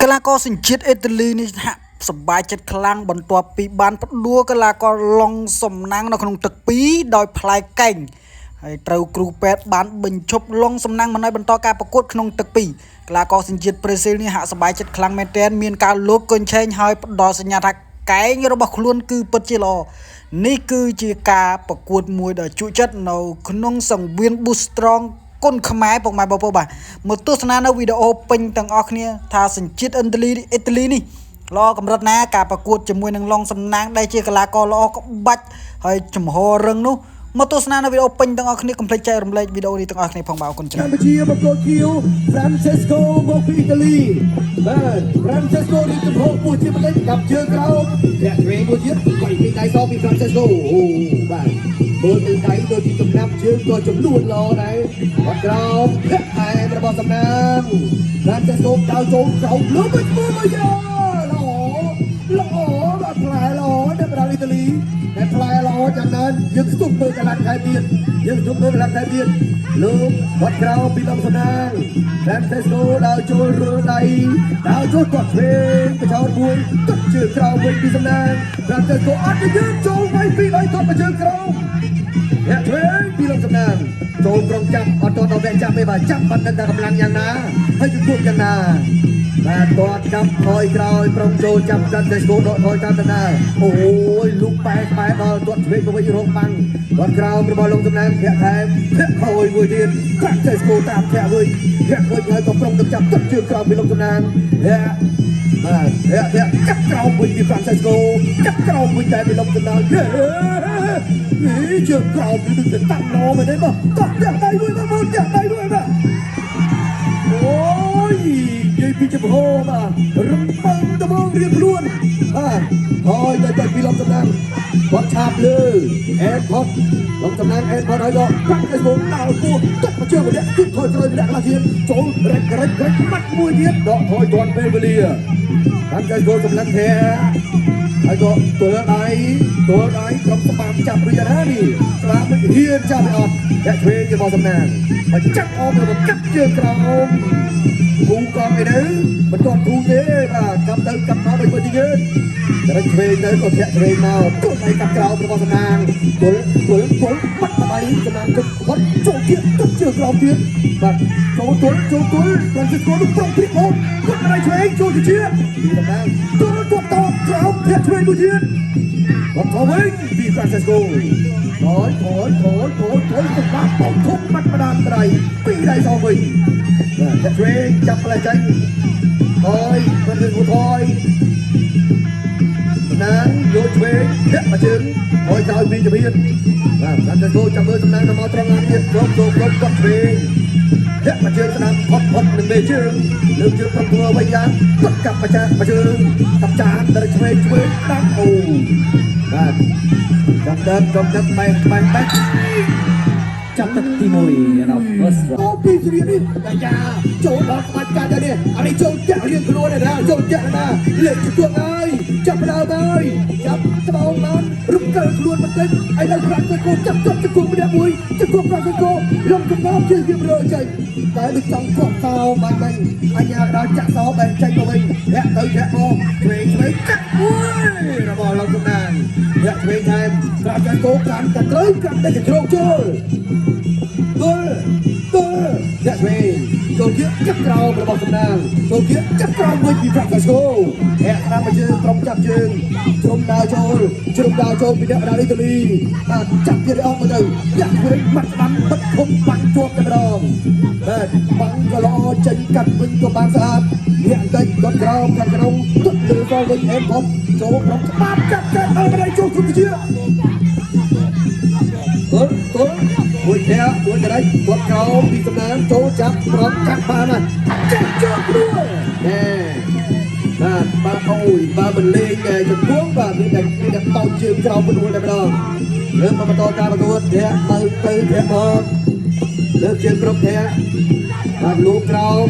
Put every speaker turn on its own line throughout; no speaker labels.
កីឡាករសញ្ជាតិអេតាលីនេះហាក់សប្បាយចិត្តខ្លាំងបន្ទាប់ពីបានផ្ដួលកីឡាករឡុងសំណាងនៅក្នុងទឹក2ដោយផ្លែកែងហើយត្រូវគ្រូពេទ្យបានបញ្ឈប់ឡុងសំណាងមិនឲ្យបន្តការប្រកួតក្នុងទឹក2កីឡាករសញ្ជាតិប្រេស៊ីលនេះហាក់សប្បាយចិត្តខ្លាំងមែនទែនមានការលោតកញ្ឆេងហើយផ្ដល់សញ្ញាថាកែងរបស់ខ្លួនគឺពិតជាល្អនេះគឺជាការប្រកួតមួយដ៏ជក់ចិត្តនៅក្នុងសង្វៀន Boost Strong គុនខ្មែរពុកម៉ែបងប្អូនបាទមកទស្សនានៅវីដេអូពេញទាំងអស់គ្នាថាសញ្ជាតិអេតាលីនេះល្អកម្រិតណាការប្រកួតជាមួយនឹងឡុងសំណាងដែលជាកីឡាករល្អក្បាច់ហើយចំហរឹងនោះមកទស្សនានៅវីដេអូពេញទាំងអស់គ្នាកុំភ្លេចចែករំលែកវីដេអូនេះទាំងអស់គ្នាផងបាទអរគុណច្រើន
កម្ពុជាបកគោខៀវ Francesco មកពីអ៊ីតាលីបាទ Francesco នេះកំហុសមួយទៀតបន្តិចកាប់ជើងក្រោមធាក់ឆ្វេងមួយទៀតក៏ពីដៃសងពី Francesco អូបាទមើលទៅដៃដូចជាចំណាប់ជើងក៏ចំនួនល្អដែរបាត់ក្រោមធាក់ឯរបស់សំណាង Francesco ដៅចូលក្រោមលើមួយយ៉ាល្អបាទផ្លែល្អនៅប្រទេសអ៊ីតាលីតែផ្លែល្អយ៉ាងណាយើងស្ទុះមើលកលាត់ខែទៀតយើងស្ទុះមើលកលាត់ខែទៀតលោកបាត់ក្រោមពីដំសំណាង Francesco ដើរចូលរើដៃដើរចូលគាត់ឆ្វេងកញ្ចោតមួយទឹកជើងក្រោមវិញពីសំណាង Francesco អត់ទៅយើងចូលវាយពីដៃគាត់ទៅជើងក្រោមអ្នកឆ្វេងពីដំសំណាងចូលក្រុងចាប់អត់តដល់វគ្គចាប់ទេបាទចាប់បាត់ដឹងតែកម្លាំងយ៉ាងណាហើយជំនួបយ៉ាងណាបាទគាត់កាប់ថយក្រោយប្រងចូលចាប់កាន់តែស្គូដកថយតាមដំណើរអូយលូកបែកដល់ទាត់ឆ្វេងទៅវិញរកបាំងគាត់ក្រោមរបស់លោកសំណាងធាក់ថែមធាក់ថយមួយទៀតកាន់តែស្គូតាមធាក់វិញហើយក៏ប្រងទៅចាប់ទឹកជើងក្រោមពីលោកសំណាងធាក់បាទធាក់ចាប់ក្រោមវិញពី Francesco ចាប់ក្រោមវិញតែពីលោកសំណាងនេះជើងក្រោមគឺទៅតាំងឡមែនទេបាទតោះធាក់ដៃមួយមកធាក់ដៃមួយបាទអូយនិយាយពីចំហបាទរំពឹងត្បូងរៀបខ្លួនបាទហើយទៅពីលំសំណាងគាត់ឆាបលើអេតផុតលំសំណាងអេតផុតហើយក៏កាត់ទៅមកដល់ពោះទឹកមកជើងម្នាក់ទឹកថយក្រោយម្នាក់ខ្លះទៀតចូលរែកម៉ាត់មួយទៀតដកថយទាន់ពេលវេលាបានទៅចូលកំណត់ធែហើយក៏ទល់ដៃក្រុមស្បាចាប់រៀនណានេះស្បាមិនហ៊ានចាប់ឲ្យអត់តែឆ្វេងរបស់សំណាងហើយចាក់អមទៅកាត់ជើងក្រោមគូកងឯទៅមិនទាន់គូទេបាទកាប់ទៅកាប់មកដូចមួយទៀតតែឆ្វេងទៅក៏ធាក់ឆ្វេងមកទល់ដៃកាប់ក្រោមរបស់សំណាងទល់បាត់ដៃសំណាងទឹកគាត់ចូលទៀតទឹកជើងក្រោមទៀតបាទចូលទល់Francescoនោះប្រងព្រិចមកគាត់ដៃឆ្វេងចូលទៅជាសំណាងទល់គាត់តបក្រោមធាក់ឆ្វេងមួយទៀតគាត់ទៅវិញពី Francesco ថយទៅបាក់បំធំបាត់ម្ដងដៃពីដៃសងវិញបាទឆ្វេងចាប់ផ្លែចាញ់ហើយគាត់ទៅថយណាងយកឆ្វេងធាក់មកជើងហើយក្រោយពីជំហានបាទFrancescoចាប់មើលសំណាងទៅមកត្រង់ណាទៀតគ្រប់គាត់ឆ្វេងធាក់មកជើងស្ដាប់ផុតនឹងមេជើងលើកជើងប្រគួរវិញយ៉ាងគាត់កាប់មកចាមកជើងកាប់ចាដល់ឆ្វេងដាក់អូបាទចាប់ទឹកបែកចាប់ទឹកទី1របស់ First អូពីជ្រៀននេះតាយ៉ាចូលដល់ក្បាច់កាច់ដែរនេះអានេះចូលចាក់រៀងខ្លួនដែរចូលចាក់ណាលេខជួងហើយចាប់ដើមហើយចាប់ត្បូងបានរំកិលខ្លួនបន្តិចហើយនៅប្រាំទៅគោចាប់ទៅគោម្នាក់មួយទៅគោប្រាំទៅគោលំកំណត់ជិះវារើចេញតែដូចចង់កក់សោបាញ់អញ្ញាដល់ចាក់សោបែរចេញទៅវិញធាក់ទៅធាក់មកឆ្វេងកាត់មួយរបស់លោកកំណាងធាក់ឆ្វេងថែមក្រាបចាញ់គោកាន់តែត្រូវកាន់តែជ្រោកចូលទល់អ្នកឆ្វេងចូលគៀកចាប់ក្រោមរបស់សំណាងចូលគៀកចាប់ក្រោមវិញពី Francesco អ្នកស្ដាប់មកជើងក្រុមចាប់ជើងជ្រុំដើរចូលពីអ្នកបដាអ៊ីតាលីបាទចាប់ទៀតអស់មកទៅអ្នកឆ្វេងម៉ាត់ស្ដាំបិទធំបាញ់ជាប់តែម្ដងបាទបាញ់ក៏ល្អចេញកាត់វិញក៏បានស្អាតអ្នកតិចគាត់ក្រោមខាងក្នុងទឹកលើក៏វិញអេមផុតចូលក្រុមច្បាប់ចាប់ដល់បដាចូលគុំជាមួយធាក់មួយកណ្ដៃគាត់ក្រោមពីសំណាងចូលចាប់ប្រត់កាត់បានណាចាប់ជាប់ខ្លួនណែបាទបើមិនលេងចំពោះបាទមានតែតោចជើងក្រោមមួយតែម្ដងលើមកបន្តការប្រកួតធាក់ទៅធាក់មក លើកជើងគ្រប់ធាបាទលោកក្រោម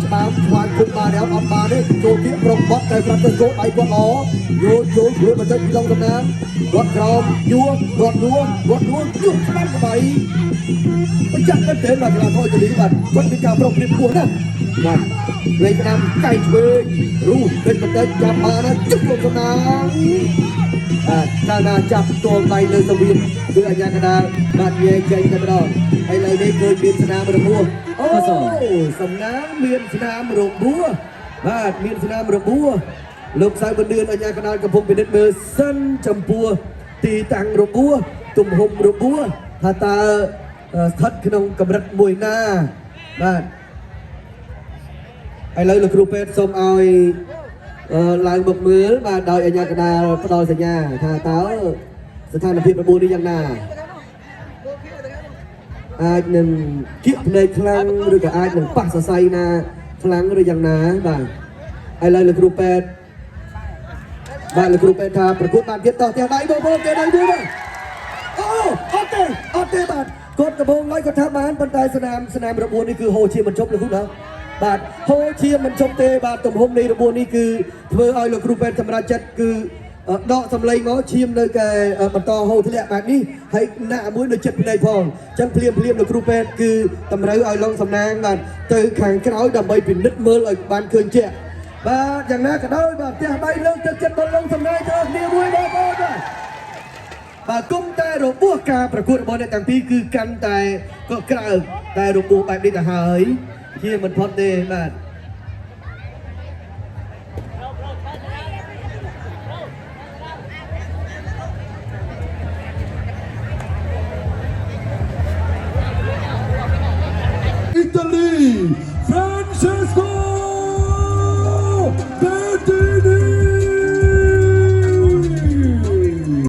ច្បាស់ស្វាយគុំបានហើយអត់បានទេចូលទៀតប្រកបតែប្រាំសេសកូដៃគាត់ល្អយោជួយបន្តិចពីឡុងសំណាងគាត់ក្រោមគាត់នួស្ដាំក្បៃបញ្ចាក់ទៅទេបាទកីឡាករអ៊ីតាលីបាទគាត់មានការប្រកបខ្ពស់ណាស់បាទលេខ5កៃឆ្វេងរូពេញបន្តិចចាប់បានណាជុកឡុងសំណាងកាលណាចាប់ទល់ដៃលើទៅវិញគឺអាញាកណ្ដាលបាទញែកចេញតែម្ដងហើយលើនេះគឺមានស្នាមរបួសអូសំណាងមានស្នាមរបួសបាទមានស្នាមរបួសលោកសៅបណ្ឌឿនអាញាកណ្ដាលកំពុងពិនិត្យមើលសិនចំពោះទីតាំងរបួសទំហំរបួសថាតើស្ថិតក្នុងកម្រិតមួយណាបាទឥឡូវលោកគ្រូពេទ្យសូមឲ្យឡើងមកមើលបាទដោយអាជ្ញាកណ្ដាលផ្ដល់សញ្ញាថាតើស្ថានភាពរបួសនេះយ៉ាងណាអាចនឹងគៀកភ្នែកខ្លាំងឬក៏អាចនឹងប៉ះសរសៃណាខ្លាំងឬយ៉ាងណាបាទឥឡូវលោកគ្រូពេទ្យថាប្រកួតបានទៀតតោះផ្ទះដៃបងប្អូនផ្ទះដៃទៀតអូអត់ទេបាទគាត់កំពុងឲ្យគាត់ថាបានប៉ុន្តែស្នាមរបួសនេះគឺហូរឈាមមិនជប់លោកគ្រូណាបាទហូរឈាមមិនជប់ទេបាទទំហំនៃរបួសនេះគឺធ្វើឲ្យលោកគ្រូពេទ្យសម្រាប់ចិត្តគឺដកសម្លេងមកឈាមនៅតែបន្តហូរធ្លាក់បែបនេះហើយណាមួយនៅចិត្តភ្នែកផងអញ្ចឹងភ្លាមលោកគ្រូពេទ្យគឺតម្រូវឲ្យឡងសំណាងបាទទៅខាងក្រោយដើម្បីពិនិត្យមើលឲ្យបានឃើញជាក់បាទយ៉ាងណាក៏ដោយបាទផ្ទះដៃលើកទឹកចិត្តដល់ឡងសំណាងទៅគ្នាមួយបងប្អូនបាទគុំតែរបួសការប្រកួតរបស់អ្នកទាំងពីរគឺកាន់តែក៏ក្រើកតែរបួសបែបនេះទៅហើយជាមិនផុតទេបាទអ៊ីតាលី